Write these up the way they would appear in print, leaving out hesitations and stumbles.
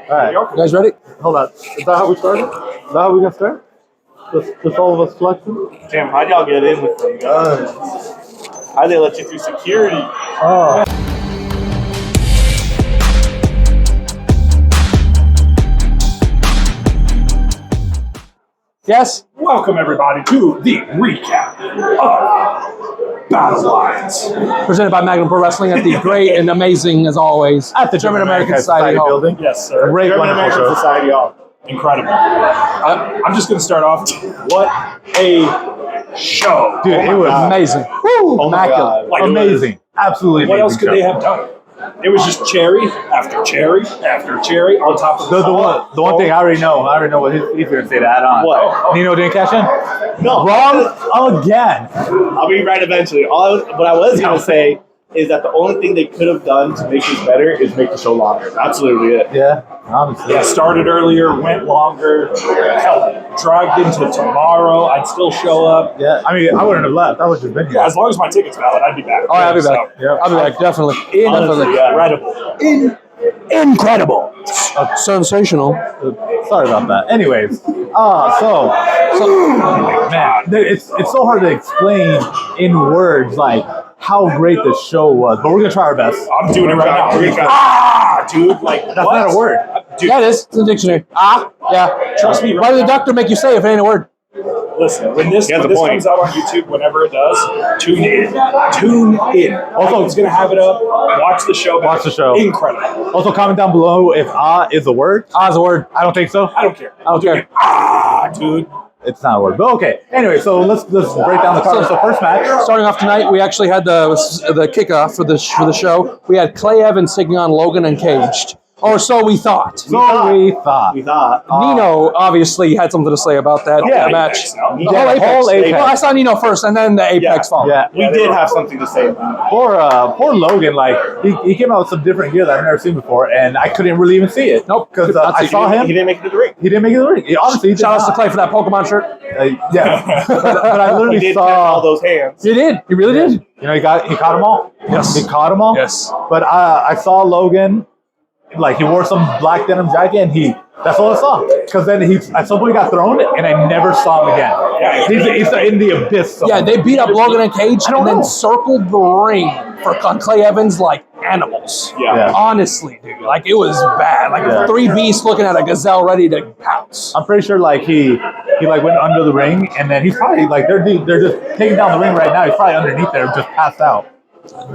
right. You guys ready? Hold on. Is that how we started? Is that how we gonna start? Just all of us flexing? Damn, how'd y'all get in with them guns? How'd they let you through security? Oh. Yes? Welcome, everybody, to the recap of Battle Lines. Presented by Magnum Pro Wrestling at the great and amazing, as always, At the German American Society Hall. building. Yes, sir. Great, German wonderful American show. Society Hall. Incredible. I'm just going to start off. What a show. Dude, it was Amazing. Woo! Oh my God. Like, amazing. Absolutely amazing. What else could show. they have done? It was just cherry after cherry after cherry on top of The one thing I already know what he's going to say to add on. What? Nino didn't cash in? No. Wrong again. I'll be right eventually. What I was going to say is that the only thing they could have done to make this better is make the show longer. That's literally it. Yeah, honestly. Yeah, started earlier, went longer. Hell, dragged into tomorrow. I'd still show up. Yeah, I mean, I wouldn't have left. I would have been here. Yeah, as long as my ticket's valid, I'd be back. Oh, I'll be back. Yeah. I'll be back, definitely. Honestly, yeah. Incredible. Incredible. Sensational. Sorry about that. Anyways, so man, it's so hard to explain in words like how great the show was, but we're gonna try our best. I'm doing it right now. We're gonna- Dude, like, That's not a word. Dude, Yeah, it is. It's in the dictionary. Yeah. trust me. Why did the doctor make you say it if it ain't a word? Listen, when this He has a point. comes out on YouTube, whenever it does, tune in. Tune in. Also, it's going to have it up. Watch the show. Watch the show. Incredible. Also, comment down below if is a word. Ah is a word. I don't think so. I don't care. I don't care. Dude. It's not a word, but okay. Anyway, so let's break down the card. So first match. Starting off tonight, we actually had the kickoff for the show. We had Clay Evans taking on Logan Uncaged. Or so we thought. So we thought. Nino obviously had something to say about that match. No. The whole Apex. whole Apex. Well, I saw Nino first, and then the Apex followed. Yeah. We did have something to say about it. Poor Logan, like he came out with some different gear that I've never seen before, and I couldn't really even see it. Nope. because Not I see- saw him. He didn't make it to the ring. He didn't make it to the ring. Honestly, he did Shout outs to not. Clay for that Pokemon shirt. Yeah, but I He literally did catch all saw. those hands. He did. He really did. You know, he caught them all. Yes. He caught them all. Yes. But I saw Logan, like he wore some black denim jacket, and that's all I saw. Because then at some point he got thrown, and I never saw him again. He's in the abyss. Yeah, they beat up Logan and Cage I don't and then know. circled the ring for Clay Evans like animals. Yeah. Honestly, dude. Like, it was bad. Like, Yeah. three beasts looking at a gazelle ready to pounce. I'm pretty sure like he like went under the ring, and then he's probably like they're just taking down the ring right now. He's probably underneath there, just passed out.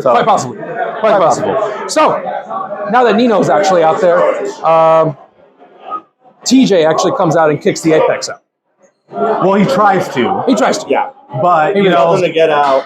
So, Quite possibly. Quite possible. So, now that Nino's actually out there, TJ actually comes out and kicks the Apex out. Well, he tries to, He tries to. Yeah. but you He know, told him to get out.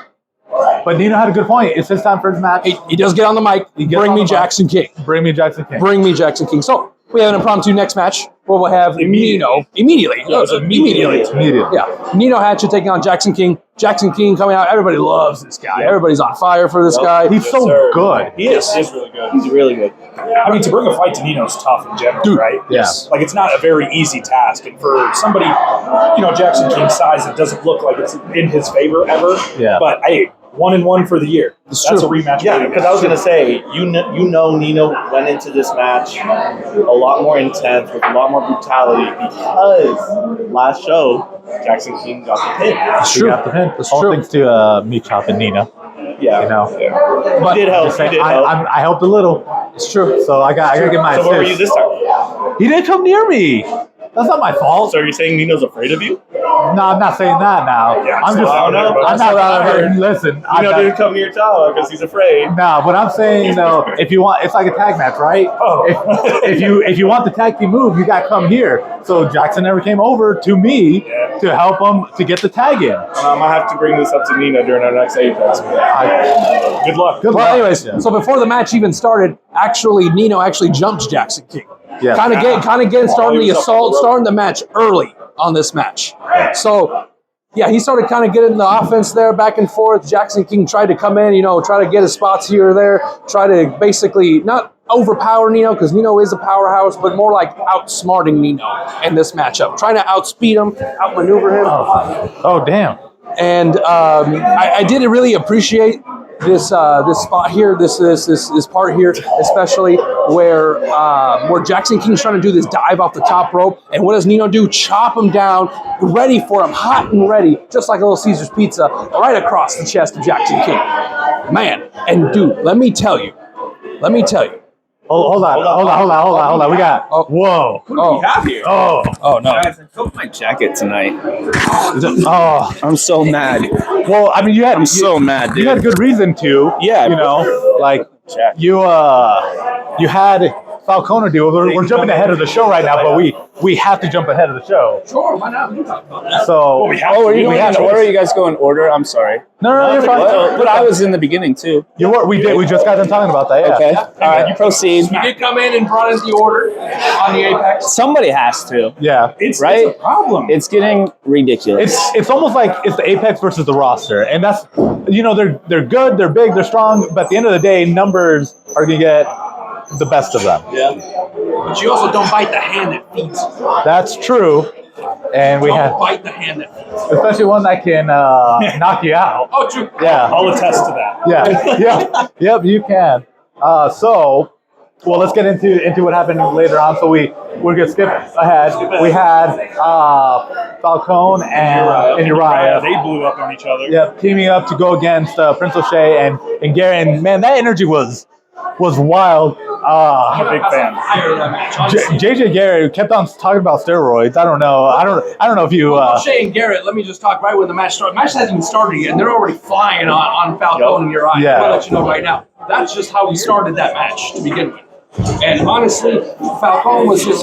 but Nino had a good point. It's his time for his match. He does get on the mic. He gets Bring on me the mic. Jackson King. Bring me Jackson King. Bring me Jackson King. So, we have an impromptu next match where we'll have Nino immediately. Yeah, it was immediately. Immediately. Yeah. Nino Hatchet taking on Jackson King. Jackson King coming out. Everybody loves this guy. Everybody's on fire for this guy. He's so sir. good. He is. He's really good. He's really good. I mean, to bring a fight to Nino's tough in general, Dude, right? yes. Like, it's not a very easy task. And for somebody, Jackson King's size, it doesn't look like it's in his favor ever. Yeah. But, hey, 1-1 for the year. That's true. a rematch. Yeah, waiting. because I was gonna say, you know, Nino went into this match a lot more intense with a lot more brutality because last show Jackson King got the pin. It's He true. got the pin. It's All true. thanks to me chopping Nina. Yeah, You know. Yeah. But He did help. Just He saying, did help. I helped a little, it's true. so I got to get my So where were you assist. this time? He didn't come near me. That's not my fault. So are you saying Nino's afraid of you? No, I'm not saying that now. Yeah, I'm so just. I don't know, but I'm that's not. what I heard. Listen, Nino didn't come near Tala because he's afraid. No, but I'm saying though, if you want, it's like a tag match, right? Oh. If you want the tag team move, you got to come here. So Jackson never came over to me to help him to get the tag in. I have to bring this up to Nina during our next Apex. Good luck. Good Well, luck. anyways, Yeah. so before the match even started, Nino actually jumped Jackson King. Yeah. Kind of getting starting he the was up assault, the rope. starting the match early on this match. So, yeah, he started kind of getting the offense there back and forth. Jackson King tried to come in, try to get his spots here or there, try to basically not overpower Nino because Nino is a powerhouse, but more like outsmarting Nino in this matchup, trying to outspeed him, outmaneuver him. Oh damn. And I did really appreciate this spot here, this part here, especially where Jackson King's trying to do this dive off the top rope, and what does Nino do? Chop him down, ready for him, hot and ready, just like a little Caesar's pizza, right across the chest of Jackson King. Man, and dude, let me tell you. Hold on. We got. Whoa. What do we have here? Oh no. Guys, I took my jacket tonight. Oh. I'm so mad. Well, I mean, I'm so mad, dude. You had good reason to. Yeah. You know, like you had Falcone deal. We're jumping ahead of the show right now, but we have to jump ahead of the show. Sure, why not? We can talk about that. So are you going in order? You guys go in order? I'm sorry. No, you're fine. But I was in the beginning too. You were. We did. We just got done talking about that. Yeah. Okay. All right. You proceed. You did come in and brought us the order on the Apex. Somebody has to. Yeah. It's Right? a problem. It's getting ridiculous. It's almost like it's the Apex versus the roster, and that's they're good, they're big, they're strong, but at the end of the day, numbers are gonna get the best of them. Yeah. But you also don't bite the hand that feeds. That's true, and we Don't have bite the hand that feeds. especially one that can knock you out. Oh, true. Yeah. I'll attest to that. Yeah. Yep, you can. Well, let's get into what happened later on. So we're gonna skip ahead. We had Falcone and Uriah. They blew up on each other. Yep, teaming up to go against Prince O'Shea and Gary. And man, that energy was wild. I'm a big fan. JJ Garrett kept on talking about steroids. I don't know. I don't know if you. O'Shea and Garrett, let me just talk right when the match started. The match hasn't even started yet, and they're already flying on Falcone and Uriah. Yeah. I'll let you know right now. That's just how we started that match to begin with. And honestly, Falcone was just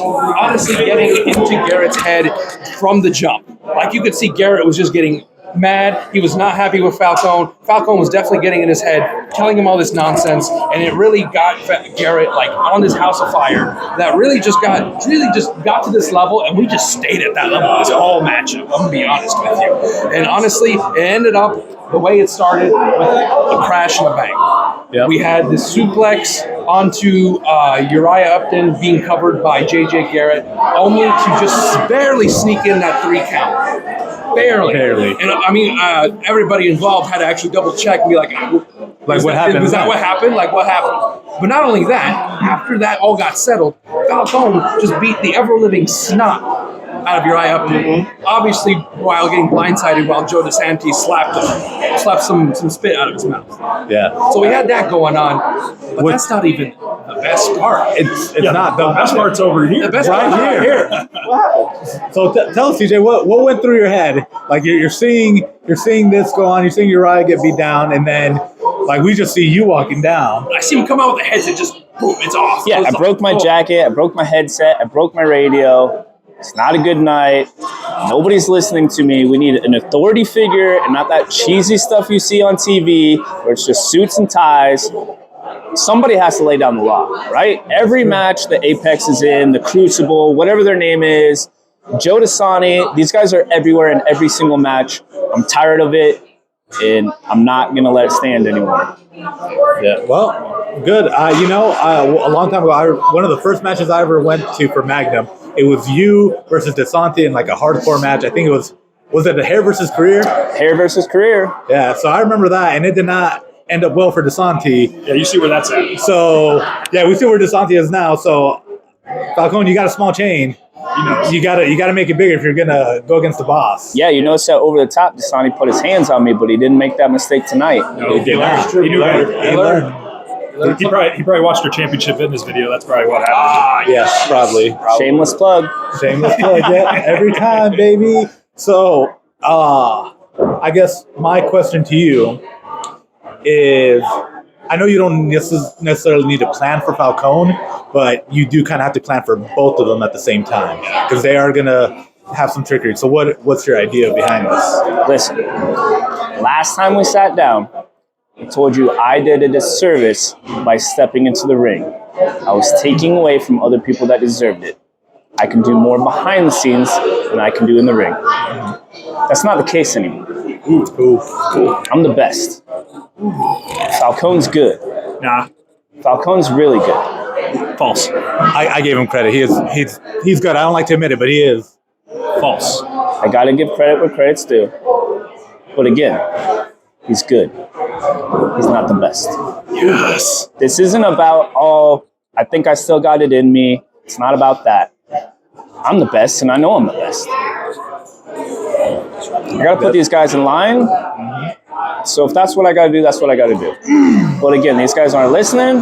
getting into Garrett's head from the jump. Like you could see Garrett was just getting mad. He was not happy with Falcone. Falcone was definitely getting in his head, telling him all this nonsense, and it really got Garrett like on this house of fire. That really just got to this level, and we just stayed at that level this whole matchup. I'm gonna be honest with you. And honestly, it ended up the way it started with a crash and a bang. Yep. We had the suplex onto Uriah Upton being covered by JJ Garrett, only to just barely sneak in that 3 count. Barely. And I mean, everybody involved had to actually double check and be like what happened? Was that what happened? Like, what happened? But not only that, after that all got settled, Falcone just beat the ever-living snot out of Uriah Upton, obviously while getting blindsided while Joe DeSantis slapped some spit out of his mouth. Yeah. So we had that going on, but that's not even the best part. It's not. The best part's over here. The best part's right here. So tell us, TJ, what went through your head? Like you're seeing this go on, you're seeing Uriah get beat down, and then like we just see you walking down. I see him come out with a headset, just boom, it's off. Yeah, I broke my jacket, I broke my headset, I broke my radio. It's not a good night. Nobody's listening to me. We need an authority figure and not that cheesy stuff you see on TV where it's just suits and ties. Somebody has to lay down the law, right? Every match the Apex is in, the Crucible, whatever their name is, Joe DeSantis, these guys are everywhere in every single match. I'm tired of it, and I'm not going to let it stand anymore. Yeah, well, good. A long time ago, one of the first matches I ever went to for Magnum, it was you versus DeSantis in like a hardcore match. I think it was it a hair versus career? Hair versus career. Yeah, so I remember that, and it did not end up well for DeSantis. Yeah, you see where that's at. So, yeah, we see where DeSantis is now. So, Falcone, you got a small chain. You gotta make it bigger if you're gonna go against the boss. Yeah, you notice that over the top, DeSantis put his hands on me, but he didn't make that mistake tonight. No, he not. He knew better. He learned. He probably watched our championship fitness video. That's probably what happened. Yes, probably. Shameless plug. Shameless plug, yeah. Every time, baby. So, I guess my question to you is, I know you don't necessarily need to plan for Falcone, but you do kind of have to plan for both of them at the same time because they are going to have some trickery. So what's your idea behind this? Listen, last time we sat down, I told you I did a disservice by stepping into the ring. I was taking away from other people that deserved it. I can do more behind the scenes than I can do in the ring. That's not the case anymore. I'm the best. Falcone's good. Nah. Falcone's really good. False. I gave him credit. He's good. I don't like to admit it, but he is. False. I gotta give credit where credit's due. But again, He's good. He's not the best. Yes. This isn't about, I think I still got it in me. It's not about that. I'm the best, and I know I'm the best. I got to put these guys in line. So if that's what I got to do, that's what I got to do. But again, these guys aren't listening.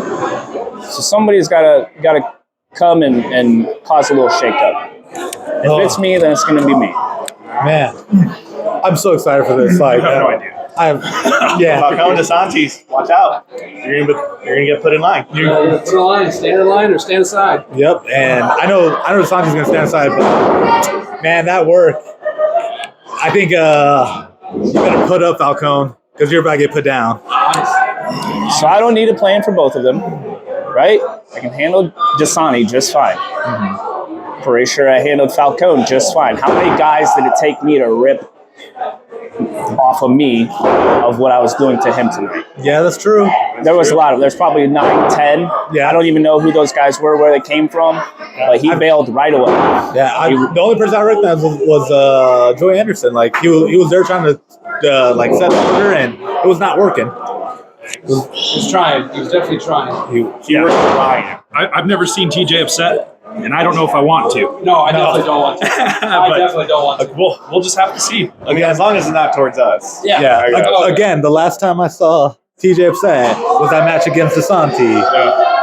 So somebody's got to come and cause a little shakeup. If it's me, then it's going to be me. Man, I'm so excited for this. Like, I have no idea. Falcone DeSantis, watch out. You're gonna get put in line. Put in line, stand in line, or stand aside. Yep, and I know DeSantis going to stand aside, but man, that work. I think you better put up Falcone because you're about to get put down. So I don't need a plan for both of them, right? I can handle DeSanti just fine. Pretty sure I handled Falcone just fine. How many guys did it take me to rip off of me of what I was doing to him tonight? Yeah, that's true. There was a lot of. There's probably 9, 10. Yeah. I don't even know who those guys were, where they came from, but he bailed right away. Yeah, the only person I recognized was Joey Anderson. Like he was there trying to like set the order, and it was not working. He was trying. He was definitely trying. I've never seen TJ upset, and I don't know if I want to. No, I definitely don't want to. I definitely don't want to. We'll just have to see. I mean, as long as it's not towards us. Yeah. Again, the last time I saw TJ upset was that match against DeSanti,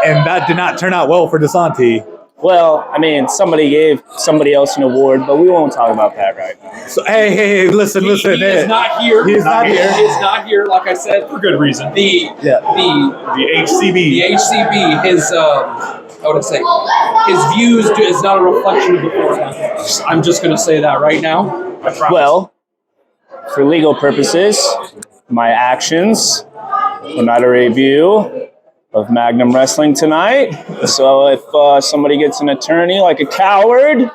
and that did not turn out well for DeSanti. Well, I mean, somebody gave somebody else an award, but we won't talk about that right now. So hey, listen. He is not here. He's not here. He is not here. Like I said, For good reason. the HCB. HCB, his his views is not a reflection of the board. I'm just going to say that right now. I promise. Well, for legal purposes, my actions were not a review of Magnum Wrestling tonight. So if somebody gets an attorney like a coward,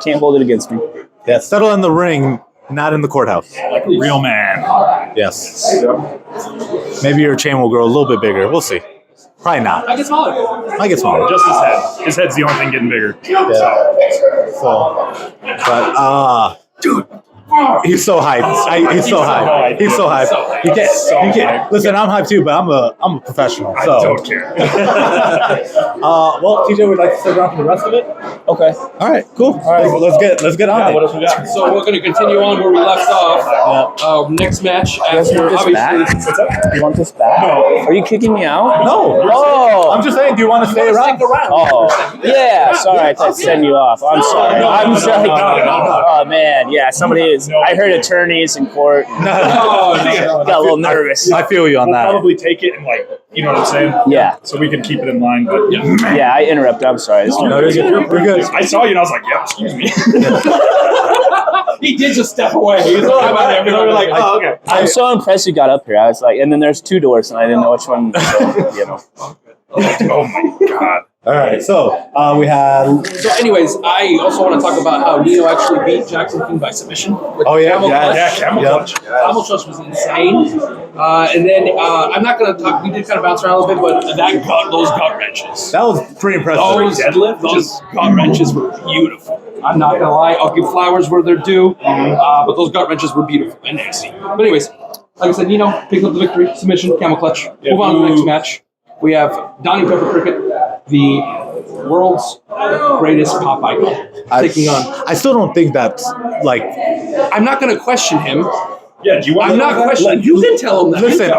can't hold it against me. Yeah, settle in the ring, not in the courthouse. Like a real man. Yes. Maybe your chain will grow a little bit bigger. We'll see. Probably not. I get smaller. I get smaller. Just his head. His head's the only thing getting bigger. Yeah. Dude, he's so hyped. He's so hyped. He's so hyped. You can't. Listen, I'm hyped too, but I'm a professional. So. I don't care. Well, TJ would like to stick around for the rest of it. Okay. All right, cool. All right, let's get on it. What else we got? So we're going to continue on where we left off. Next match after this obviously. back? You want this back? No. Are you kicking me out? No. Oh. I'm just saying, do you want to stay around? Oh, yeah. Sorry, I thought to send you off. I'm sorry. I'm sorry. Oh, man. Yeah, somebody is. I heard attorneys in court. Got a little nervous. I feel you on We'll that. probably take it and you know what I'm saying? Yeah. So we can keep it in line. But Yeah, I interrupted. I'm sorry. No, we're good. I saw you and I was like, yeah, excuse me. He did just step away. He was like, how about everybody? We're like, oh, okay. I'm so impressed you got up here. I was like, and then there's 2 doors, and I didn't know which one. So, you know. Oh my God. All right, so we had. So, anyways, I also want to talk about how Nino actually beat Jackson King by submission. With Oh, yeah, camel clutch. Yeah, camel clutch. Camel clutch was insane. And then I'm not going to talk. We did kind of bounce around a little bit, but those gut wrenches. That was pretty impressive. Those gut wrenches were beautiful. I'm not going to lie. I'll give flowers where they're due. But those gut wrenches were beautiful and nasty. But anyways, like I said, Nino picked up the victory, submission, camel clutch. Move on to the next match. We have Donnie Pepper Cricket, the world's greatest pop icon, taking on. I still don't think that's like. I'm not going to question him. Yeah, do you want I'm not questioning. You can tell him that. Listen,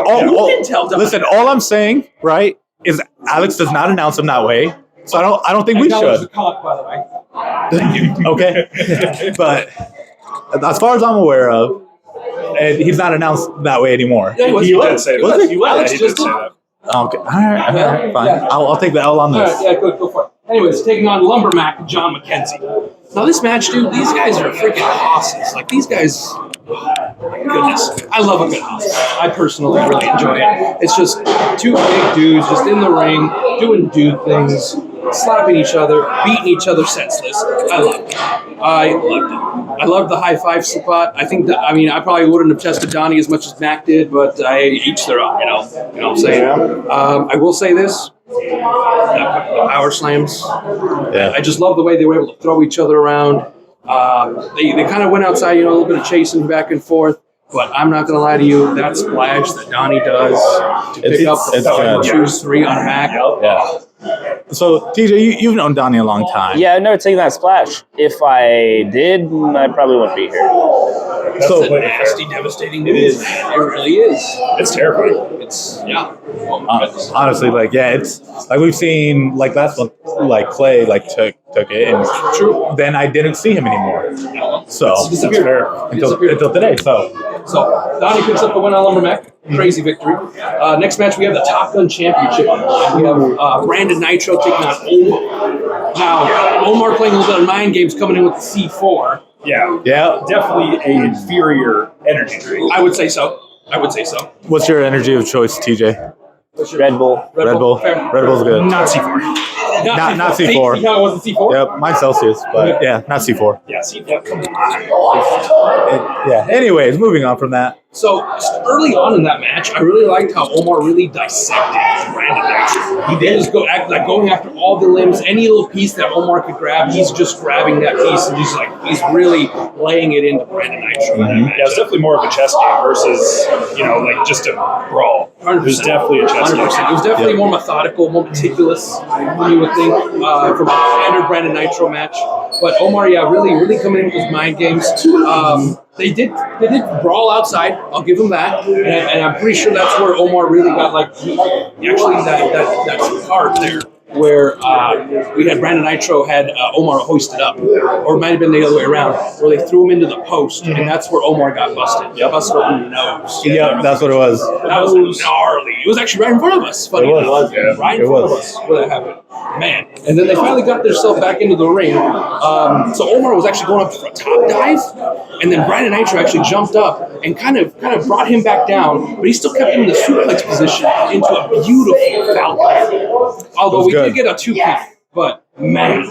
Listen, all I'm saying, right, is Alex does not announce him that way, so I don't think we that was should. a cock, by the way. Okay, but as far as I'm aware of, and he's not announced that way anymore. Yeah, He did say that. Was he? Alex He did just say did. that. Okay, all right, fine. Yeah. I'll take the L on All this. right, yeah, good, go for it. Anyways, taking on Lumbermack John McKenzie. Now, this match, dude, these guys are freaking hosses. Like, these guys, oh my goodness. I love a good hoss. I personally really enjoy it. It's just 2 big dudes just in the ring, doing dude things, slapping each other, beating each other senseless. I loved it. I loved it. I loved the high five spot. I think that, I probably wouldn't have tested Donnie as much as Mac did, but each their own, you know what I'm saying? I will say this. The power slams. Yeah. I just love the way they were able to throw each other around. They kind of went outside, a little bit of chasing back and forth. But I'm not gonna lie to you, that splash that Donnie does to pick up the good. choose 3 on Mac. Yeah. So, TJ, you've known Donnie a long time. Yeah, I've never taken that splash. If I did, I probably wouldn't be here. It's a nasty, devastating move. It really is. It's terrifying. It's Oh my goodness. Honestly, like, yeah, it's like we've seen, like last month, like Clay, like took it, and True. then I didn't see him anymore. So Disappeared. until today. So Donnie picks up the win on Lumbermack. Crazy victory. Next match, we have the Top Gun Championship on the line. We have Brandon Nitro taking on Omar. Now, Omar playing a little bit of mind games, coming in with the C4. Yeah. yeah, Definitely an inferior energy drink. I would say so. what's your energy of choice, TJ? Red Bull. Red Bull. Fair. Red Bull's good. Not C4. Not C4. See how it wasn't C4? Yep, mine's Celsius, but yeah, not C4. Yeah, C4. Come on. Yeah. Anyways, moving on from that. So early on in that match, I really liked how Omar really dissected Brandon Nitro. He did just going after all the limbs, any little piece that Omar could grab, he's just grabbing that piece and he's really laying it into Brandon Nitro. In that match. Yeah, it's definitely more of a chess game versus, like just a brawl. 100%. It was definitely a chess game. 100%. It was definitely more methodical, more meticulous than you would think from a standard Brandon Nitro match. But Omar, really coming in with his mind games. They did brawl outside. I'll give him that, and I'm pretty sure that's where Omar really got that part there where we had Brandon Nitro had Omar hoisted up, or it might have been the other way around, where they threw him into the post, and that's where Omar got busted. Busted open the nose. Yep, that's what it was. That was gnarly. It was actually right in front of us. Funny It was. enough. Yeah. Right in It front was. of us where that happened. Man. And then they finally got themselves back into the ring. So Omar was actually going up for a top dive, and then Brandon Nitro actually jumped up and kind of brought him back down, but he still kept him in the suplex position into a beautiful falcon. Although we did get a 2-count, but man,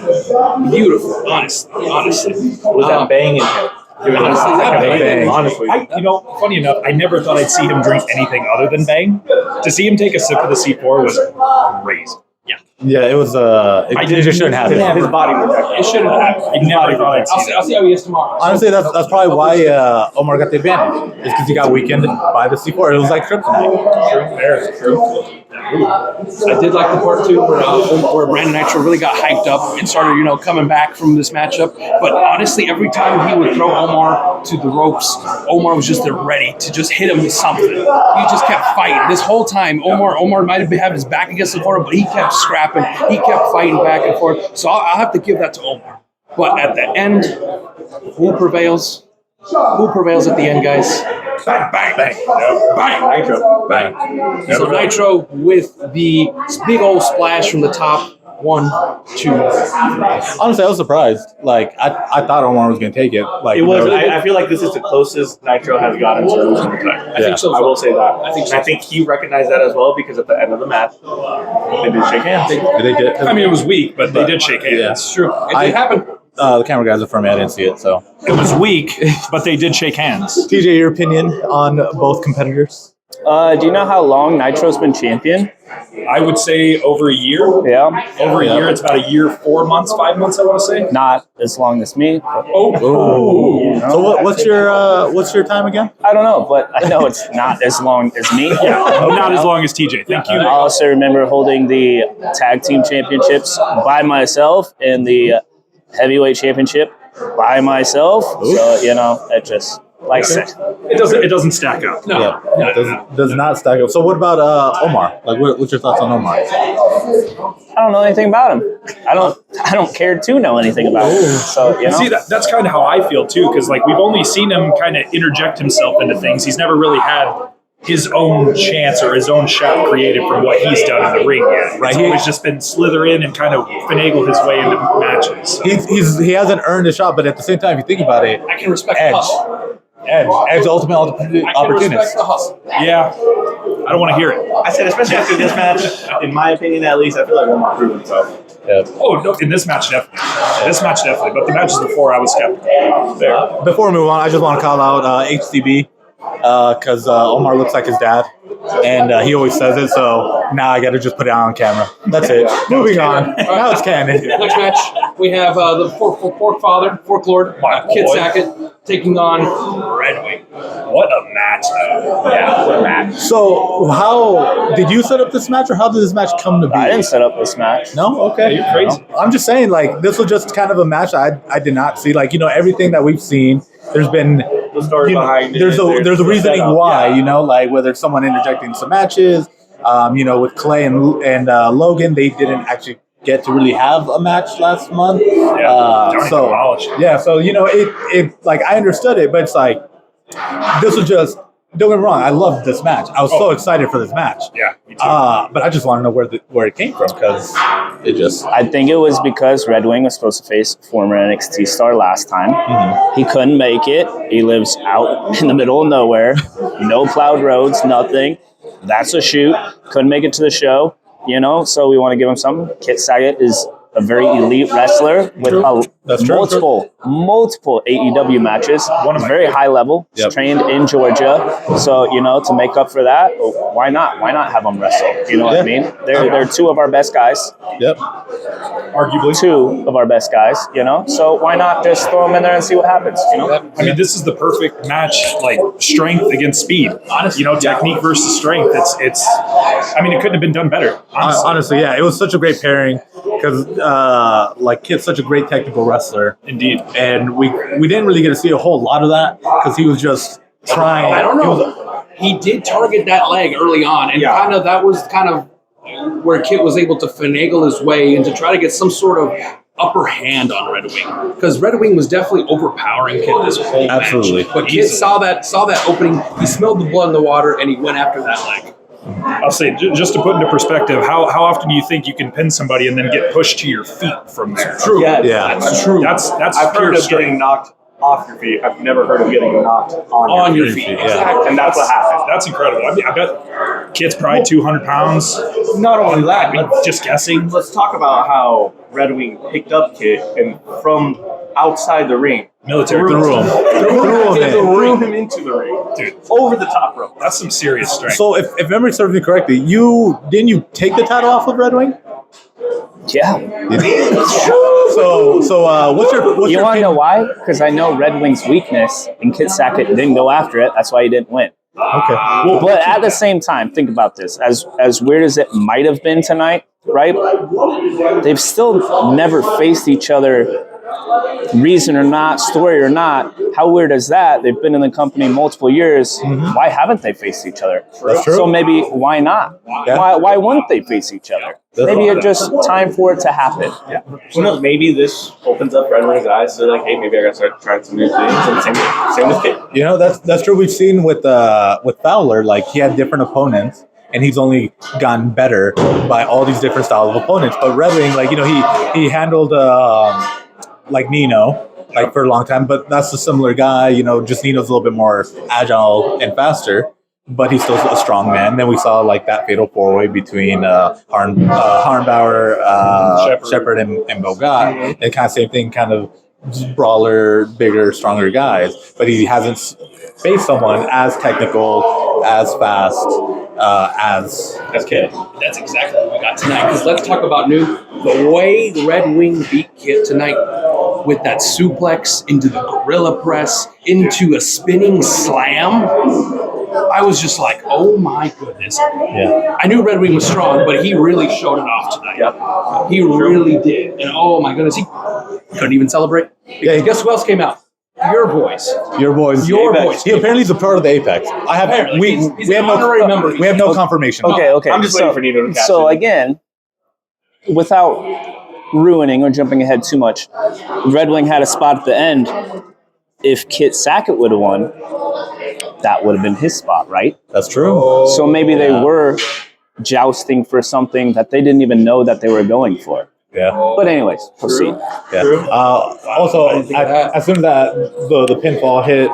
beautiful, honestly. Was that banging? Honestly, that bang. Honestly. Funny enough, I never thought I'd see him drink anything other than Bang. To see him take a sip of the C4 was crazy. Yeah, it was. It just shouldn't happen. His body was It shouldn't have. I never thought I'd see I'll see how he is tomorrow. Honestly, that's probably why Omar got the advantage. It's because he got weakened by the C4. It was like kryptonite. True. I did like the part too where Brandon Nitro really got hyped up and started, coming back from this matchup. But honestly, every time he would throw Omar to the ropes, Omar was just there ready to just hit him with something. He just kept fighting this whole time. Omar might have had his back against the corner, but he kept scrapping. He kept fighting back and forth. So I'll have to give that to Omar. But at the end, who prevails? Who prevails at the end, guys? Bang, bang, bang, bang, Nitro, bang. So Nitro with the big old splash from the top. 1, 2, 3. Honestly, I was surprised. Like I thought Omar was gonna take it. Like It was. I feel like this is the closest Nitro has gotten to losing the title. I think so. I will say that. I think so. And I think he recognized that as well because at the end of the match, they did shake hands. They did. I mean, it was weak, but they did shake hands. Yeah. It's true. It did happen. The camera guys affirm me. I didn't see it. So, It was weak, but they did shake hands. TJ, your opinion on both competitors? Do you know how long Nitro's been champion? I would say over a year. Yeah. Over a year, it's about a year, 4 months, 5 months, I want to say. Not as long as me. Oh. So what's your time again? I don't know, but I know it's not as long as me. Yeah, not as long as TJ. Thank you. I also remember holding the tag team championships by myself and the heavyweight championship by myself. So, it just, like I said. It doesn't stack up. No. Yeah, does not stack up. So what about Omar? Like, what's your thoughts on Omar? I don't know anything about him. I don't care to know anything about him. So, See, that's kind of how I feel too, because we've only seen him kind of interject himself into things. He's never really had his own chance or his own shot created from what he's done in the ring yet. Right. He's always just been slither in and kind of finagle his way into matches. He hasn't earned a shot, but at the same time, if you think about it, I can respect Edge. the hustle. Edge, ultimate I can respect opportunist. the hustle. Yeah, I don't want to hear it. I said, especially after this match, in my opinion at least, I feel like Omar proved himself. Yeah. Oh, no, in this match, definitely. But the matches before, I was skeptical. Before we move on, I just want to call out HCB because Omar looks like his dad, and he always says it. So now I got to just put it on camera. That's it. Moving on. Now it's canon. Next match, we have the Fork Lord, Kid boy. Sackett, taking on Red Wing. What a match, though. Yeah, what a match. So, how did you set up this match, or how did this match come to be? I didn't set up this match. No, okay. You're crazy. I'm just saying, like, this was just kind of a match I did not see. Like, everything that we've seen, there's been The story behind it. there's a the reasoning setup, why, yeah. like whether it's someone interjecting some matches, with Clay and Logan, they didn't actually get to really have a match last month. Johnny So demolished. yeah, so it like I understood it, but it's like this was just. Don't get me wrong, I loved this match. I was so excited for this match. Yeah, me too. But I just want to know where it came from, because it just. I think it was because Red Wing was supposed to face former NXT star last time. Mm-hmm. He couldn't make it. He lives out in the middle of nowhere. No plowed roads, nothing. That's a shoot. Couldn't make it to the show, so we want to give him something. Kit Sackett is a very elite wrestler with That's true. multiple AEW matches. One of my very favorites. high level. He's Yep. trained in Georgia. So, to make up for that, why not? Why not have him wrestle? You know what I mean? They're two of our best guys. Yep. Arguably. Two of our best guys, So why not just throw them in there and see what happens, I mean, this is the perfect match, like strength against speed. Honestly, technique versus strength. It's. I mean, it couldn't have been done better. Honestly, yeah, it was such a great pairing because Kit's such a great technical wrestler. Indeed. And we didn't really get to see a whole lot of that because he was just trying. I don't know. He did target that leg early on, and that was where Kit was able to finagle his way and to try to get some sort of upper hand on Red Wing, because Red Wing was definitely overpowering Kit this whole Absolutely. match. But Kit saw that opening, he smelled the blood in the water, and he went after that leg. I'll say, just to put into perspective, how often do you think you can pin somebody and then get pushed to your feet from there? True. Yes. Yeah. That's true. That's I've pure heard of strength. getting knocked off your feet. I've never heard of getting knocked on your feet. Yeah. Exactly. And that's what happened. That's incredible. I mean, I bet Kit's probably 200 pounds. Not only that, I mean, just guessing. let's talk about how Red Wing picked up Kit and from outside the ring, Military. The room. threw him into the ring, Dude, over the top rope. that's some serious strength. So if memory serves me correctly, didn't you take the title off of Red Wing? Yeah. So what's your You want to opinion? know why? Because I know Red Wing's weakness, and Kit Sackett didn't go after it. That's why he didn't win. Okay. But at the same time, think about this. As weird as it might have been tonight, right? They've still never faced each other, reason or not, story or not. How weird is that? They've been in the company multiple years. Why haven't they faced each other? That's true. So maybe why not? Yeah. Why wouldn't they face each other? That's Maybe right. it's just time for it to happen. Yeah. Who knows? Maybe this opens up Red Wing's eyes. So they're like, hey, maybe I gotta start trying some new things. And same with Kit. That's true. We've seen with Fowler, like he had different opponents, and he's only gotten better by all these different styles of opponents. But Red Wing, like he handled like Nino. Like for a long time, but that's a similar guy. Just Nino's a little bit more agile and faster, but he's still a strong man. Then we saw like that fatal four-way between Harnbauer, Shepard, and Bogat. And kind of same thing, kind of brawler, bigger, stronger guys. But he hasn't faced someone as technical, as fast as Kid. That's exactly what we got tonight. Because let's talk about the way Red Wing beat Kit tonight with that suplex into the gorilla press, into a spinning slam. I was just like, oh my goodness. Yeah. I knew Red Wing was strong, but he really showed it off tonight. Yep. He really did. And oh my goodness, he couldn't even celebrate. Yeah. Guess who else came out? Your boys. Your boys. Your Apex. boys. He apparently is a part of the Apex. I have Apparently. He's we have an honorary member. we have no confirmation. Okay. I'm just waiting for Nino to catch So it. again, without ruining or jumping ahead too much, Red Wing had a spot at the end. If Kit Sackett would have won, that would have been his spot, right? That's true. So maybe they were jousting for something that they didn't even know that they were going for. Yeah. But anyways, proceed. Yeah. True. Also, as soon as the pinfall hit,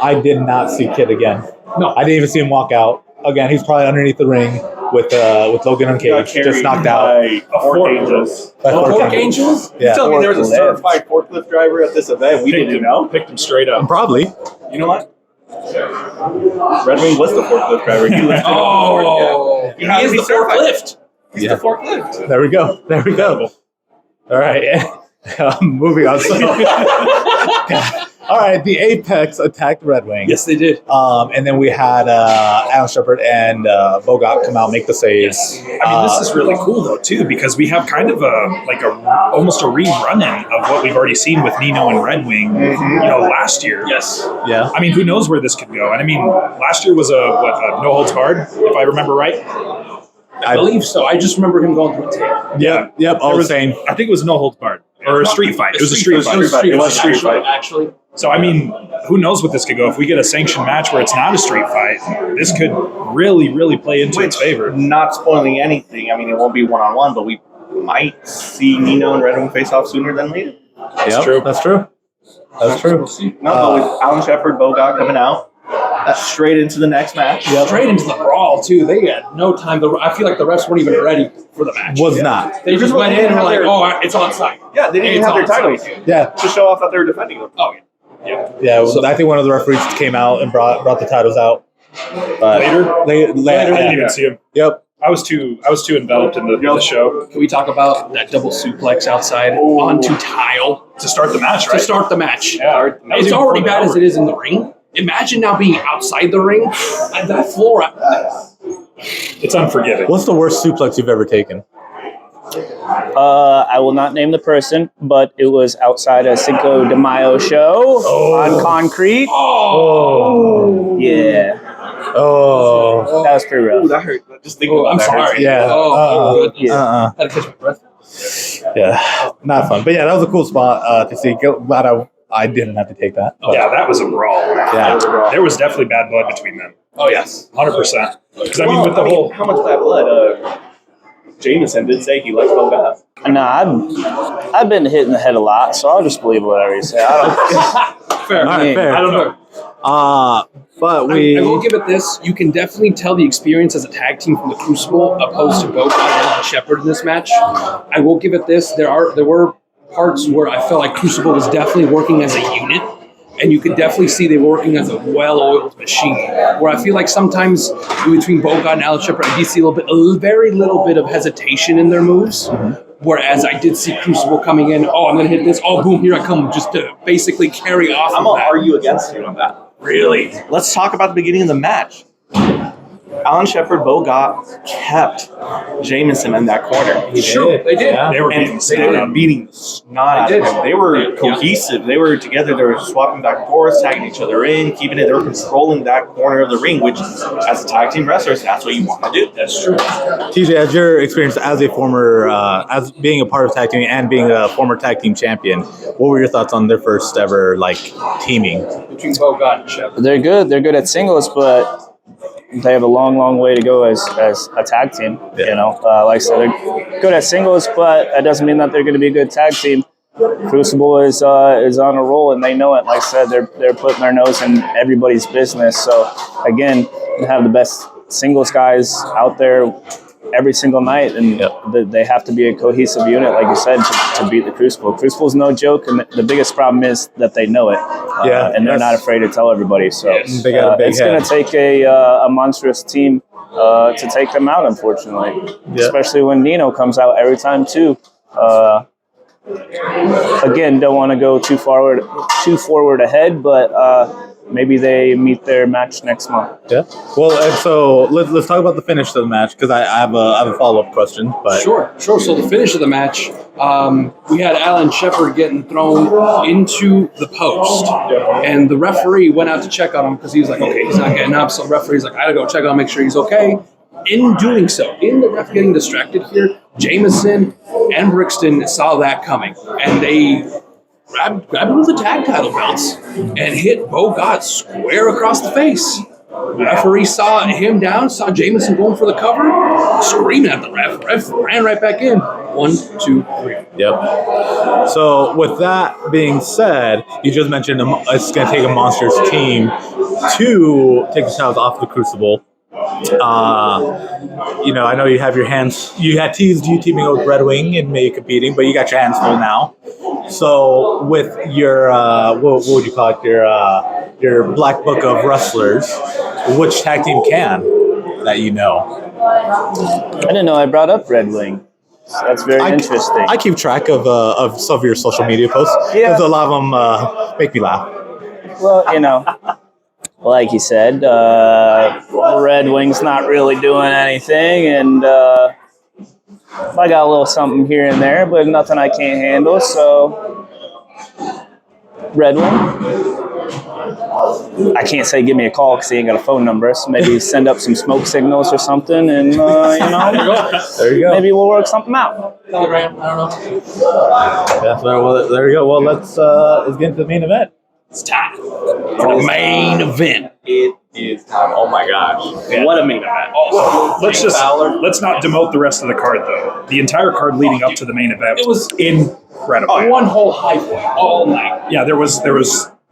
I did not see Kid again. No. I didn't even see him walk out. Again, he's probably underneath the ring with Logan uncaged, just knocked out. By Fork Angels. By Fork Fork Angels. Angels? Yeah. You tell me there was a Forklift. certified forklift driver at this event. We didn't know. Picked him straight up. Probably. You know what? Red Wing was the forklift driver. He lifted Oh, He he has is to be the certified. forklift. He's Yeah. the forklift. There we go. There we go. All right. Moving on. So, All right, the Apex attacked Red Wing. Yes, they did. And then we had Alan Shepard and Bogot come out, make the saves. Yes. I mean, this is really cool though too, because we have kind of almost a rerunning of what we've already seen with Nino and Red Wing, last year. Yes. Yeah. I mean, who knows where this could go? And I mean, last year was a no holds barred, if I remember right. I believe so. I just remember him going through a tape. Yep. All the same. I think it was no holds barred or a street fight. It was a street fight. It was a street fight. Actually. So, I mean, who knows what this could go. If we get a sanctioned match where it's not a street fight, this could really, really play into its favor. Not spoiling anything. I mean, it won't be one-on-one, but we might see Nino and Red Wing face off sooner than later. That's true. That's true. No, but with Alan Shepard, Bogot coming out, straight into the next match. Straight into the brawl, too. They had no time. I feel like the refs weren't even ready for the match. Was not. They just went in and were like, oh, it's onside. Yeah, they didn't even have their titles. Yeah. To show off that they were defending them. Oh, yeah. Yeah, I think one of the referees came out and brought the titles out. But Later, I didn't yeah. even see him. Yep. I was too enveloped in the show Can we talk about that double suplex outside onto tile to start the match, to right? start the match? Yeah. It's already bad as it is in the ring. Imagine now being outside the ring and that floor. It's unforgiving. What's the worst suplex you've ever taken? I will not name the person, but it was outside a Cinco de Mayo show on concrete. Oh. Yeah, Oh. that was pretty rough. Ooh, that hurt. Just thinking about I'm that hurts. sorry. Yeah. Goodness. Had to catch my breath. Yeah. Not fun. But yeah, that was a cool spot to see. Glad I didn't have to take that. But, Yeah, that was a brawl. Yeah. There was definitely bad blood between them. Oh, yes. 100%. Because I mean, with the whole how much bad blood? Jameson did say he likes Bogot. Nah, I've been hit in the head a lot, so I'll just believe whatever you say. Fair. All right, fair. I don't know. But I will give it this. You can definitely tell the experience as a tag team from the Crucible opposed to Bogot and Shepard in this match. I will give it this. There were parts where I felt like Crucible was definitely working as a unit, and you could definitely see they were working as a well-oiled machine. Where I feel like sometimes between Bogot and Alan Shepard, I did see a very little bit of hesitation in their moves. Whereas I did see Crucible coming in, I'm going to hit this, boom, here I come, just to basically carry off. I'm going to argue against you on that. Really? Let's talk about the beginning of the match. Alan Shepard, Bogot kept Jameson in that corner. Sure, they did. Yeah. They were And beating beating the snot out of him. They were cohesive. They were together. They were swapping back and forth, tagging each other in, keeping it. They were controlling that corner of the ring, which, as a tag team wrestlers, that's what you want to do. That's true. TJ, as your experience as a former, as being a part of tag team and being a former tag team champion, what were your thoughts on their first ever teaming? Between Bogot and Shepard. They're good. They're good at singles, but they have a long, long way to go as a tag team. Yeah. You know, like I said, they're good at singles, but that doesn't mean that they're going to be a good tag team. Crucible is on a roll, and they know it. Like I said, they're putting their nose in everybody's business. So again, you have the best singles guys out there every single night, and they have to be a cohesive unit, like you said, to beat the Crucible. Crucible's no joke, and the biggest problem is that they know it, and they're not afraid to tell everybody. So They got a big it's head. going to take a monstrous team to take them out, unfortunately, especially when Nino comes out every time too. Again, don't want to go too forward ahead, but maybe they meet their match next month. Yeah. Well, and so let's talk about the finish of the match, because I have a follow-up question. But Sure. So the finish of the match, we had Alan Shepard getting thrown into the post, and the referee went out to check on him because he was like, okay, he's not getting up. So the referee's like, I gotta go check on him, make sure he's okay. In doing so, in the ref getting distracted here, Jameson and Brixton saw that coming, and they grabbed one of the tag title belts and hit Bogot square across the face. The referee saw him down, saw Jameson going for the cover, screaming at the ref. Ref ran right back in. 1, 2, 3. Yep. So with that being said, you just mentioned it's going to take a monstrous team to take the titles off the Crucible. I know you have your hands. You had teased you teaming up with Red Wing and maybe competing, but you got your hands full now. So with your what would you call it? Your black book of wrestlers, which tag team can that you know? I didn't know I brought up Red Wing. So that's very interesting. I keep track of some of your social media posts because a lot of them make me laugh. Well, you know, like you said, Red Wing's not really doing anything, and I got a little something here and there, but nothing I can't handle. So, Red Wing. I can't say give me a call because he ain't got a phone number. So maybe send up some smoke signals or something, and you know, There you go. maybe we'll work something out. Telegram, I don't know. Yeah, well, there you go. Well, let's get into the main event. It's time for the main event. It is time. Oh my gosh. What a main event. Let's not demote the rest of the card though. The entire card leading up to the main event It was incredible. one whole high point all night. Yeah, there was.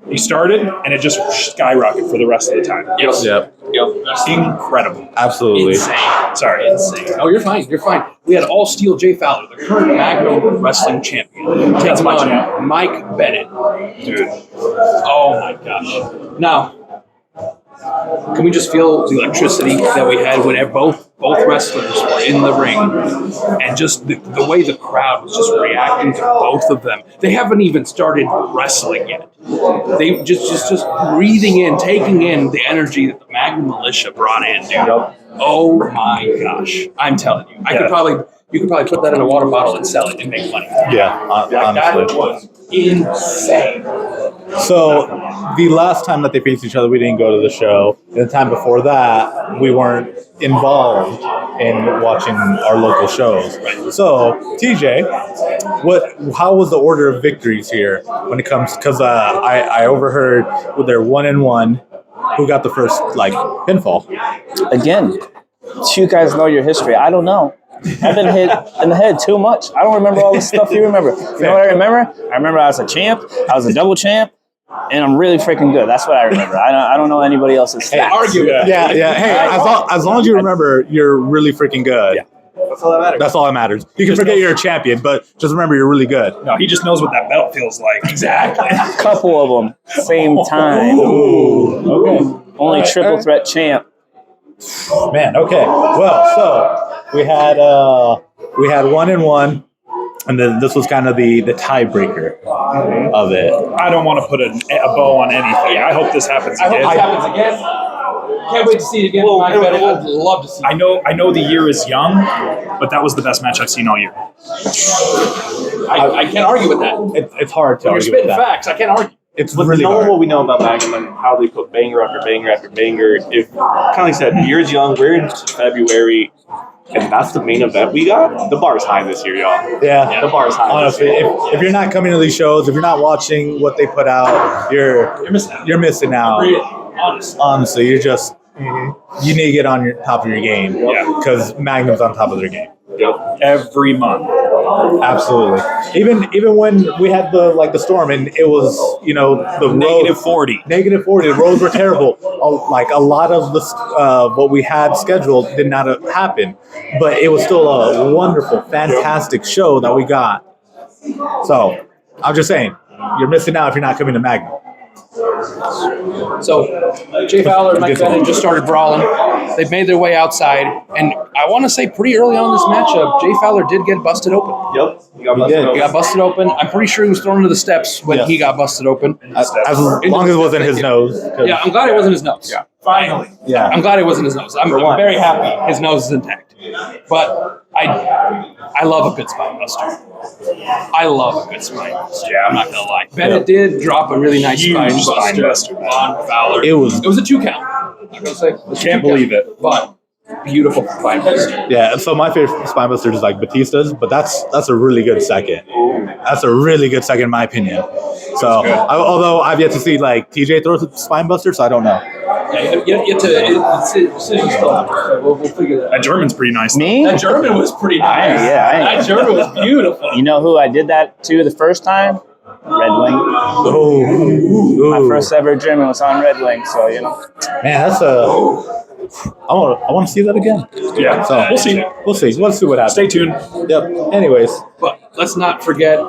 He started and it just skyrocketed for the rest of the time. Yep. Incredible. Absolutely. Insane. Sorry. Insane. Oh, you're fine. You're fine. We had all steel Jay Fowler, the current Magnum wrestling champion, taking on Mike Bennett. Dude. Oh my gosh. Now, can we just feel the electricity that we had when both wrestlers were in the ring, and just the way the crowd was just reacting to both of them? They haven't even started wrestling yet. They just breathing in, taking in the energy that the Magnum Militia brought in, dude. Yep. Oh my gosh! I'm telling you, you could probably put that in a water bottle and sell it and make money. Yeah, That honestly. was insane. So the last time that they faced each other, we didn't go to the show. The time before that, we weren't involved in watching our local shows. So TJ, how was the order of victories here when it comes? Because I overheard with their 1-1, who got the first pinfall. Again, you guys know your history. I don't know. I've been hit in the head too much. I don't remember all the stuff you remember. You know what I remember? I remember I was a champ. I was a double champ. And I'm really freaking good. That's what I remember. I don't know anybody else's stats. Hey, argue. Yeah. Hey, as long as you remember, you're really freaking good. Yeah. That's all that matters. That's all that matters. You can forget you're a champion, but just remember you're really good. No, he just knows what that belt feels like. Exactly. A couple of them, same time. Ooh. Okay. Only triple threat champ. Man, okay. Well, so we had 1-1, and then this was kind of the tiebreaker of it. I don't want to put a bow on anything. I hope this happens I hope again. this happens again. Can't wait to see it again. Mike Bennett. I'd love to see it. I know the year is young, but that was the best match I've seen all year. I can't argue with that. It's hard to You're argue with spitting that. facts. I can't argue. It's But really knowing hard. what we know about Magnum and how they put banger after banger after banger, if kind of like said, year's young, we're in February, and that's the main event we got. The bar's high this year, y'all. Yeah. The bar's high. Honestly, this year. if you're not coming to these shows, if you're not watching what they put out, you're missing out. You're missing out. Really, honestly. Honestly, you're just you need to get on your top of your game. Yeah. Because Magnum's on top of their game. Every month. Absolutely. Even when we had the storm and it was the Negative 40. Negative 40. The roads were terrible. A lot of the what we had scheduled did not happen, but it was still a wonderful, fantastic show that we got. So I'm just saying, you're missing out if you're not coming to Magnum. So, Jay Fowler and Mike Bennett just started brawling. They've made their way outside, and I want to say pretty early on in this matchup, Jay Fowler did get busted open. Yep. He He got busted open. I'm pretty sure he was thrown into the steps when Yes. he got busted open. As long as it wasn't his nose. 'cause- Yeah, I'm glad it wasn't his nose. Yeah. Finally. Yeah. I'm glad it wasn't his nose. I'm one. very happy his nose is intact. But I love a good spine buster. I love a good spine buster. Yeah, I'm not gonna lie. Bennett did drop a really nice Huge spine spine buster buster. on Fowler. It was a 2 count. I'm not gonna say. It was a 2 Can't count. believe it. But beautiful spine buster. Yeah, so my favorite spine buster is Batista's, but that's a really good second. That's a really good second in my opinion. So, although I've yet to see TJ throw a spine buster, so I don't know. Yeah, it's still out. So we'll figure that out. That German's pretty nice. Me? That German was pretty nice. Yeah, That German was beautiful. You know who I did that to the first time? Red Wing. Oh, My first ever German was on Red Wing, so man, that's a. I want to see that again. Yeah. So We'll see. Let's see what happens. Stay tuned. Yep. Anyways, But let's not forget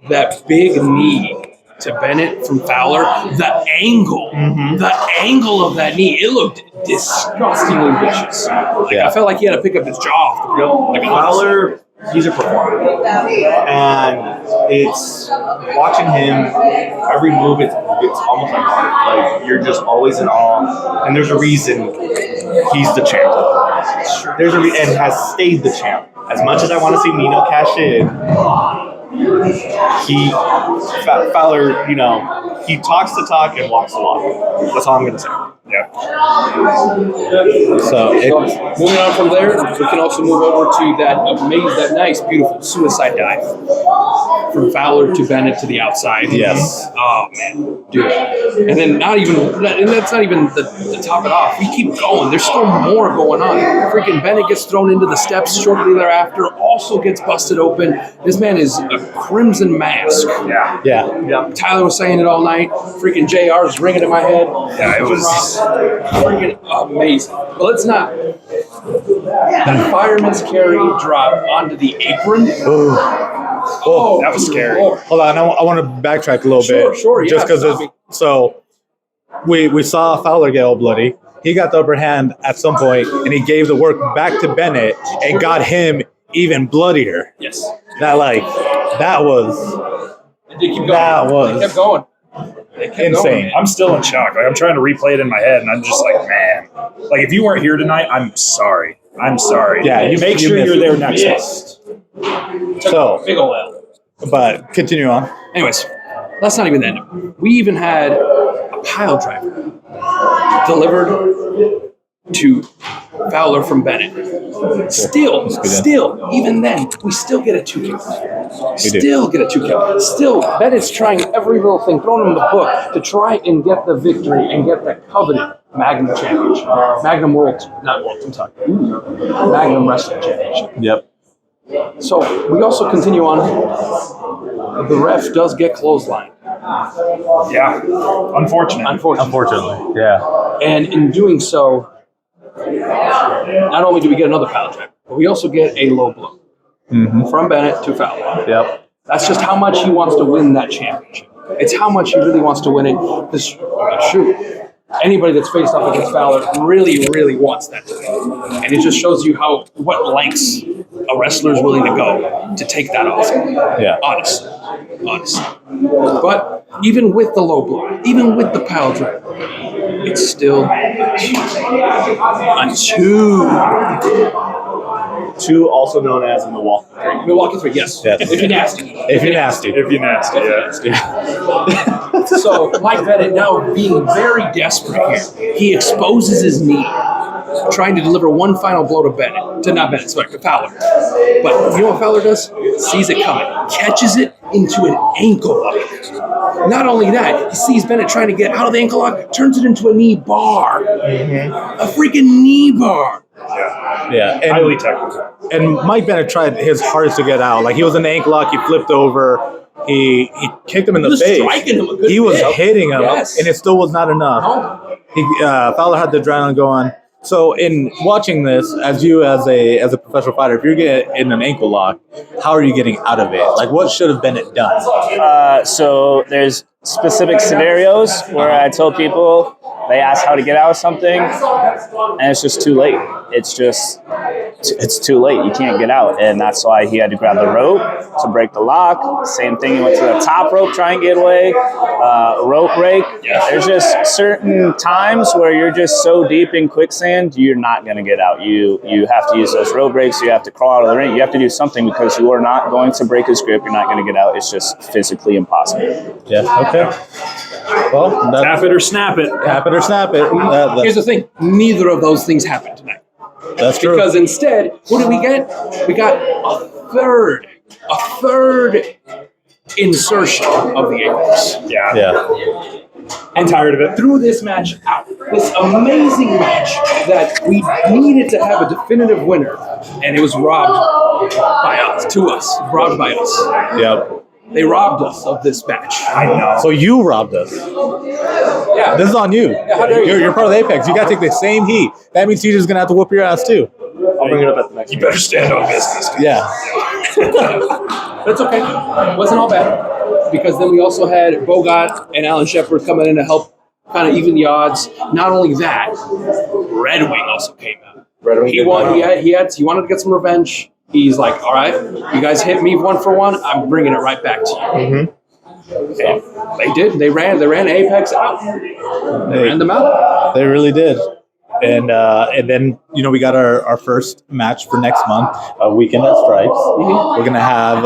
that big knee to Bennett from Fowler. The angle of that knee, it looked disgustingly vicious. Yeah. I felt like he had to pick up his jaw off the grill. Fowler, he's a performer, and it's watching him. Every move, it's it's almost like art. Like you're just always in awe, and there's a reason he's the champ. There's a and has stayed the champ. As much as I want to see Nino cash in, Fowler, he talks the talk and walks the walk. That's all I'm gonna say. Yeah. So moving on from there, we can also move over to that nice, beautiful suicide dive from Fowler to Bennett to the outside. Yes. Oh man, dude. And then that's not even the top it off. We keep going. There's still more going on. Freaking Bennett gets thrown into the steps shortly thereafter. Also gets busted open. This man is a crimson mask. Yeah. Tyler was saying it all night. Freaking JR's ringing in my head. Yeah, it was freaking amazing. But let's not. That fireman's carry drop onto the apron. Oh, that was scary. Lord. Hold on, I want to backtrack a little bit. Sure, Just because we saw Fowler get all bloody. He got the upper hand at some point, and he gave the work back to Bennett and got him even bloodier. Yes. That was It did keep going. That was It kept going. It kept insane. going. I'm still in shock. Like I'm trying to replay it in my head, and I'm just like, man. Like if you weren't here tonight, I'm sorry. Yeah, you make sure you're there next month. So, Big ol' L. but continue on. Anyways, that's not even the end. We even had a pile driver delivered to Fowler from Bennett. Still, even then, we still get a 2 count. Still get a 2 count. Still, Bennett's trying every little thing, throwing him the book to try and get the victory and get the coveted Magnum Championship. Magnum Wrestling Championship. Yep. So we also continue on. The ref does get clotheslined. Yeah, unfortunate. Unfortunately, yeah. And in doing so, not only do we get another pile driver, but we also get a low blow from Bennett to Fowler. Yep. That's just how much he wants to win that championship. It's how much he really wants to win it. Because, shoot, anybody that's faced off against Fowler really, really wants that to win. And it just shows you what lengths a wrestler is willing to go to take that off. Yeah. Honestly. But even with the low blow, even with the pile driver, it's still a 2. 2, also known as Milwaukee 3. Milwaukee 3, yes. If you're nasty. If you're nasty. Yeah. So Mike Bennett now being very desperate here. He exposes his knee, trying to deliver one final blow to Fowler. But you know what Fowler does? Sees it coming, catches it into an ankle lock. Not only that, he sees Bennett trying to get out of the ankle lock, turns it into a knee bar. A freaking knee bar. Yeah. And, highly technical. And Mike Bennett tried his hardest to get out. Like he was in the ankle lock, he flipped over. He kicked him in the face. Striking him a good he was bit. hitting him, Yes. and it still was not enough. No. Fowler had the adrenaline going. So in watching this, as a professional fighter, if you're getting in an ankle lock, how are you getting out of it? Like what should have Bennett done? So there's specific scenarios where I tell people, they ask how to get out of something, and it's just too late. It's too late. You can't get out, and that's why he had to grab the rope to break the lock. Same thing, he went to the top rope, try and get away. Rope break. There's just certain times where you're just so deep in quicksand, you're not going to get out. You have to use those rope breaks. You have to crawl out of the ring. You have to do something because you are not going to break his grip. You're not going to get out. It's just physically impossible. Yeah. Okay. Well, Tap it or snap it. Tap it or snap it. Here's the thing. Neither of those things happened tonight. That's true. Because instead, what did we get? We got a third insertion of the Apex. Yeah. I'm tired of it. Threw this match out. This amazing match that we needed to have a definitive winner, and it was robbed by us. Yep. They robbed us of this match. I know. So you robbed us. Yeah. This is on you. how dare you. You're part of the Apex. You got to take the same heat. That means TJ's going to have to whoop your ass too. I'll bring it up at the next You better stand on business. Yeah. That's okay. It wasn't all bad. Because then we also had Bogot and Alan Shepard coming in to help kind of even the odds. Not only that, Red Wing also came out. He wanted to get some revenge. He's like, all right, you guys hit me 1 for 1. I'm bringing it right back to you. They did. They ran Apex out. They ran them out. They really did. And then we got our first match for next month, Weekend at Stripes. We're gonna have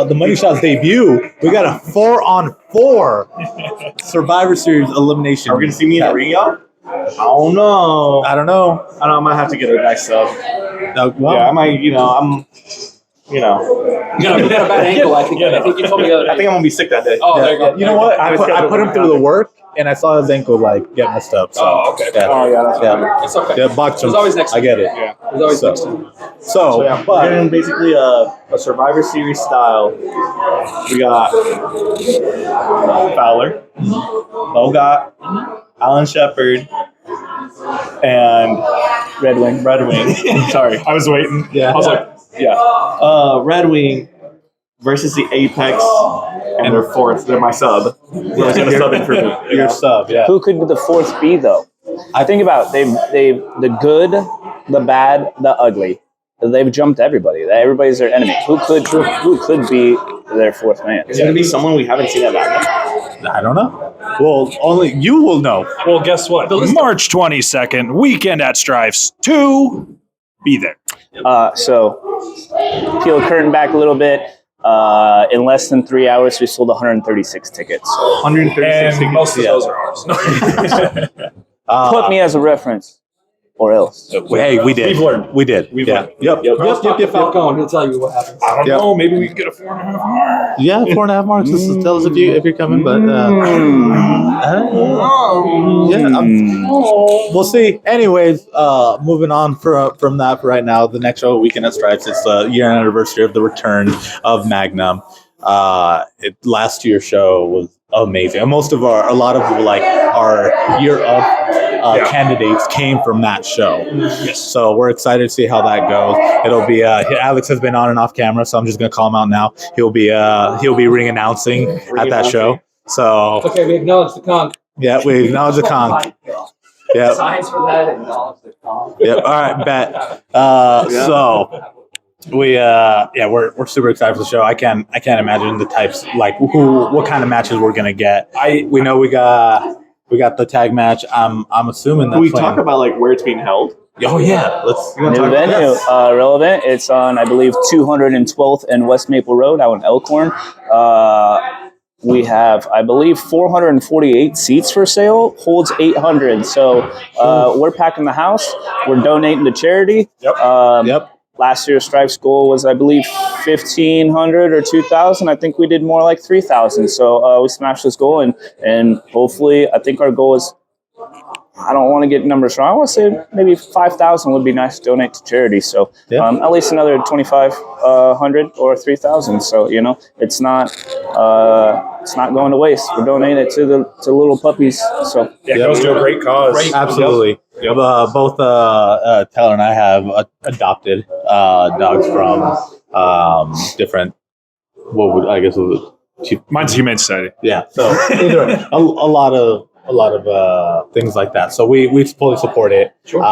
the Money Shots debut. We got a 4-on-4 Survivor Series elimination. Are we gonna see me in the ring, y'all? I don't know. I don't know. I might have to get a nice sub. Yeah, I might. I'm. You got a bad ankle. I think you told me the other day. I think I'm gonna be sick that day. Oh, there you go. You know what? I put him through the work, and I saw his ankle get messed up. So, okay. Yeah. Oh yeah, that's right. It's okay. Yeah, box him. There's always next I get it. Yeah. There's always next time. So Yeah, we're doing basically a Survivor Series style. We got Fowler, Bogot, Alan Shepard, and Red Wing. Sorry. I was waiting. Yeah. I was like, Red Wing versus the Apex, and they're fourth. They're my sub. They're gonna sub in for me. your sub, yeah. Who could the fourth be though? I think about it, they've the good, the bad, the ugly. They've jumped everybody. Everybody's their enemy. Who could be their fourth man? Is it gonna be someone we haven't seen at Magnum? I don't know. Well, only you will know. well, guess what? March 22nd, Weekend at Stripes 2. Be there. So peel the curtain back a little bit. In less than 3 hours, we sold 136 tickets. 136. And most of those are ours. Put me as a reference, or else. Hey, we did. We've learned. We did. We've yeah. learned. Yep. Falcone, he'll tell you what happens. I don't Yep. know. Maybe we can get a 4.5 mark. Yeah, 4.5 marks. This tell us if you're coming, but we'll see. Anyways, moving on from that for right now. The next show, Weekend at Stripes, it's the year anniversary of the return of Magnum. Last year's show was amazing. And a lot of our year of candidates came from that show. Yes. So we're excited to see how that goes. It'll be Alex has been on and off camera, so I'm just gonna call him out now. He'll be ring announcing at that show. So Okay, we acknowledge the con. yeah, we acknowledge the con. Yeah. Signs for that, acknowledge the con. Yep. All right, bet. So we're super excited for the show. I can't imagine the types what kind of matches we're gonna get. We know we got the tag match. I'm assuming Can that's we talk about where it's being held? Oh yeah, let's. New venue, relevant. It's on, I believe, 212th and West Maple Road out in Elkhorn. We have, I believe, 448 seats for sale. Holds 800. So we're packing the house. We're donating to charity. Yep. Last year's Stripes goal was, I believe, 1,500 or 2,000. I think we did more like 3,000. So we smashed this goal, and hopefully, I think our goal is, I don't want to get numbers wrong. I want to say maybe 5,000 would be nice to donate to charity. So at least another 2,500 or 3,000. So it's not going to waste. We're donating it to the little puppies. So It goes to a great cause. Absolutely. Yep. Both Tyler and I have adopted dogs from different. What would I guess? Mine's Humane Society. Yeah. So either a lot of things like that. So we fully support it. Sure.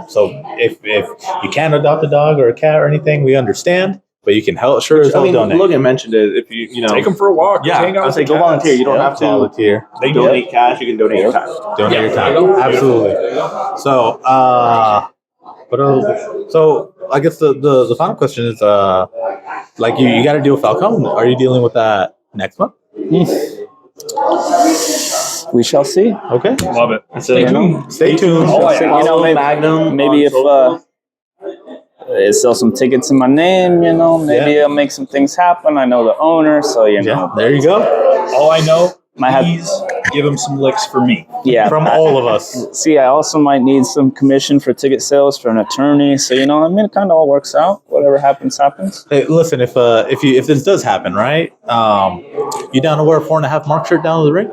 So if you can't adopt a dog or a cat or anything, we understand. But you can help. Sure as hell donate. Logan mentioned it. If you Take them for a walk. yeah, hang out I with say the go cats. volunteer. You don't have to volunteer. They do donate cash. You can donate your time. Donate your time. Absolutely. So, what else? So, I guess the final question is, you got to deal with Falcone. Are you dealing with that next month? we shall see. Okay. Love it. Stay tuned. Stay tuned. Oh, yeah. Maybe, Magnum. maybe if sell some tickets in my name, maybe I'll make some things happen. I know the owner, so Yeah. There you go. All I know, Might have- please give him some licks for me. Yeah. From all of us. See, I also might need some commission for ticket sales for an attorney. So it kind of all works out. Whatever happens, happens. Hey, listen, if this does happen, right? You down to wear a 4.5 mark shirt down to the ring?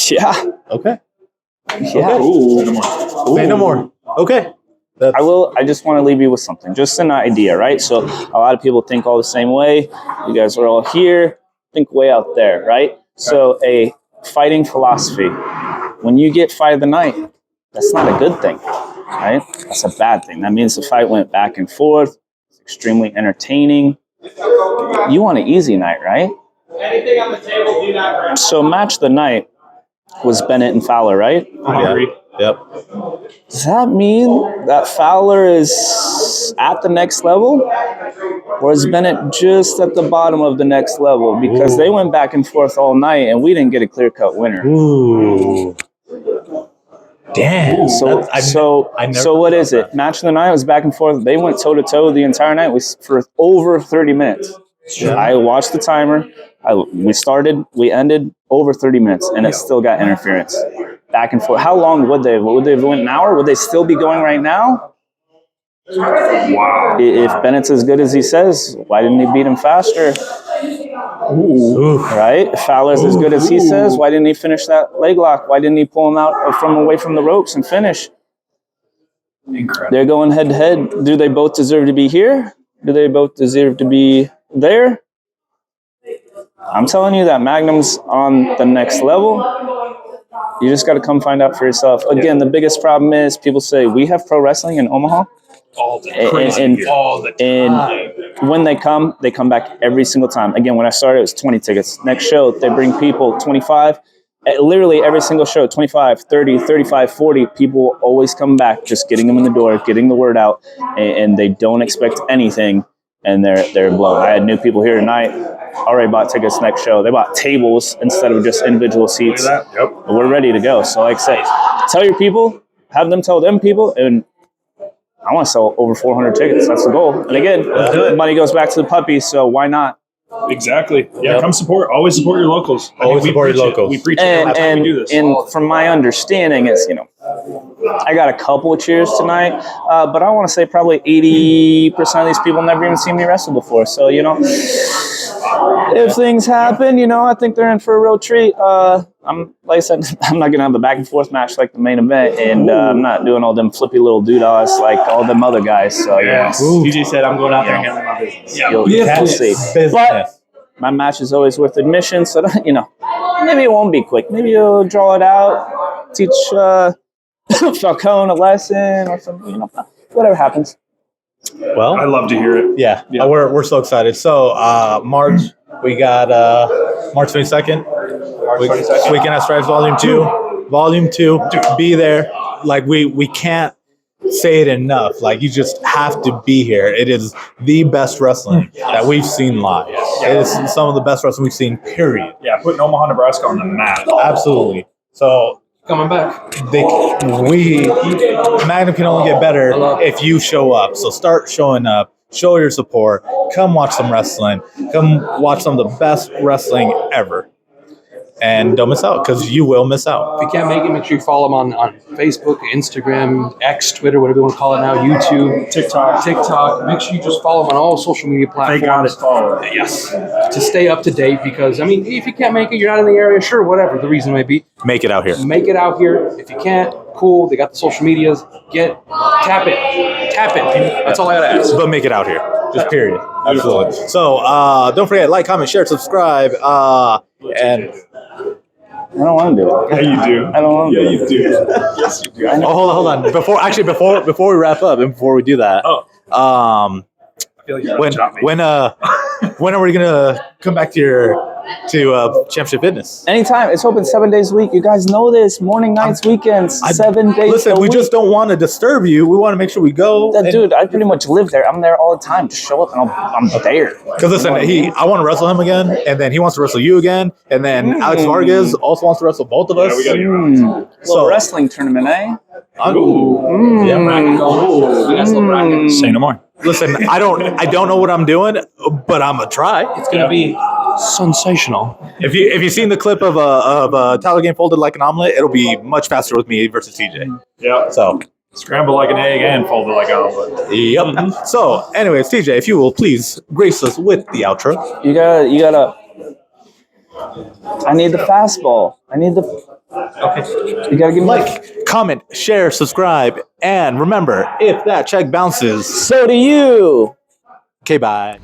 Yeah. Okay. Yeah. Say no more. Okay. I will. I just want to leave you with something, just an idea, right? So a lot of people think all the same way. You guys are all here. Think way out there, right? So a fighting philosophy. When you get fight of the night, that's not a good thing, right? That's a bad thing. That means the fight went back and forth. It's extremely entertaining. You want an easy night, right? So match of the night was Bennett and Fowler, right? I agree. Yep. Does that mean that Fowler is at the next level? Or is Bennett just at the bottom of the next level? Because they went back and forth all night and we didn't get a clear-cut winner. Ooh. Damn. So what is it? Match of the night was back and forth. They went toe-to-toe the entire night for over 30 minutes. Yeah. I watched the timer. We ended over 30 minutes, and it still got interference. Back and forth. How long would they have? Would they have went an hour? Would they still be going right now? Wow. If Bennett's as good as he says, why didn't he beat him faster? Ooh. Right? If Fowler's as good as he says, why didn't he finish that leg lock? Why didn't he pull him out from away from the ropes and finish? Incredible. They're going head to head. Do they both deserve to be here? Do they both deserve to be there? I'm telling you that Magnum's on the next level. You just got to come find out for yourself. Again, the biggest problem is people say, we have pro wrestling in Omaha. All the crazy, all the time. And when they come back every single time. Again, when I started, it was 20 tickets. Next show, they bring people 25. Literally every single show, 25, 30, 35, 40. People always come back, just getting them in the door, getting the word out, and they don't expect anything, and they're blown. I had new people here tonight. Already bought tickets next show. They bought tables instead of just individual seats. Yep. We're ready to go. So like I say, tell your people, have them tell them people, and I want to sell over 400 tickets. That's the goal. And again, money goes back to the puppies, so why not? Exactly. Yeah, come support. Always support your locals. Always support your locals. We preach it every time we do this. And from my understanding is, I got a couple of cheers tonight, but I want to say probably 80% of these people never even seen me wrestle before. So, if things happen, I think they're in for a real treat. Like I said, I'm not going to have a back and forth match like the main event, and I'm not doing all them flippy little doodahs like all them other guys. So, TJ said, I'm going out there and handling my business. You'll see. But my match is always worth admission, so, maybe it won't be quick. Maybe you'll draw it out, teach Falcone a lesson or something, whatever happens. Well, I love to hear it. Yeah. We're so excited. So March, we got March 22nd. Weekend at Stripes Volume 2. Volume 2. Be there. Like we can't say it enough. Like you just have to be here. It is the best wrestling that we've seen live. It is some of the best wrestling we've seen, period. Yeah, putting Omaha, Nebraska on the map. Absolutely. So Coming back. Magnum can only get better if you show up. So start showing up. Show your support. Come watch some wrestling. Come watch some of the best wrestling ever. And don't miss out, because you will miss out. If you can't make it, make sure you follow them on Facebook, Instagram, X, Twitter, whatever you want to call it now, YouTube, TikTok. Make sure you just follow them on all social media platforms. They got it followed. Yes. To stay up to date, because, if you can't make it, you're not in the area, sure, whatever the reason may be. Make it out here. Make it out here. If you can't, cool. They got the social medias. Tap it. That's all I got to ask. But make it out here. Just period. Absolutely. So don't forget, like, comment, share, subscribe, and... I don't want to do it. Yeah, you do. I don't want to do it. You do. Yes, you do. Oh, hold on. Before we wrap up and before we do that, I feel like when are we gonna come back to Championship Fitness? Anytime. It's open 7 days a week. You guys know this. Morning, nights, weekends, 7 days Listen, a we week. just don't want to disturb you. We want to make sure we go. Dude, I pretty much live there. I'm there all the time. Just show up and I'm there. Because listen, I want to wrestle him again, and then he wants to wrestle you again, and then Alex Vargas also wants to wrestle both of us. Yeah, we gotta get Little wrestling tournament, eh? Yeah, Say no more. Listen, I don't know what I'm doing, but I'm gonna try. It's going to be sensational. If you've seen the clip of a Tyler game folded like an omelet, it'll be much faster with me versus TJ. Yeah. So Scramble like an egg and fold it like an omelet. yep. So, anyways, TJ, if you will please grace us with the outro. You gotta. I need the fastball. Okay. You gotta give me Like, comment, share, subscribe, and remember, if that check bounces, So do you. okay, bye.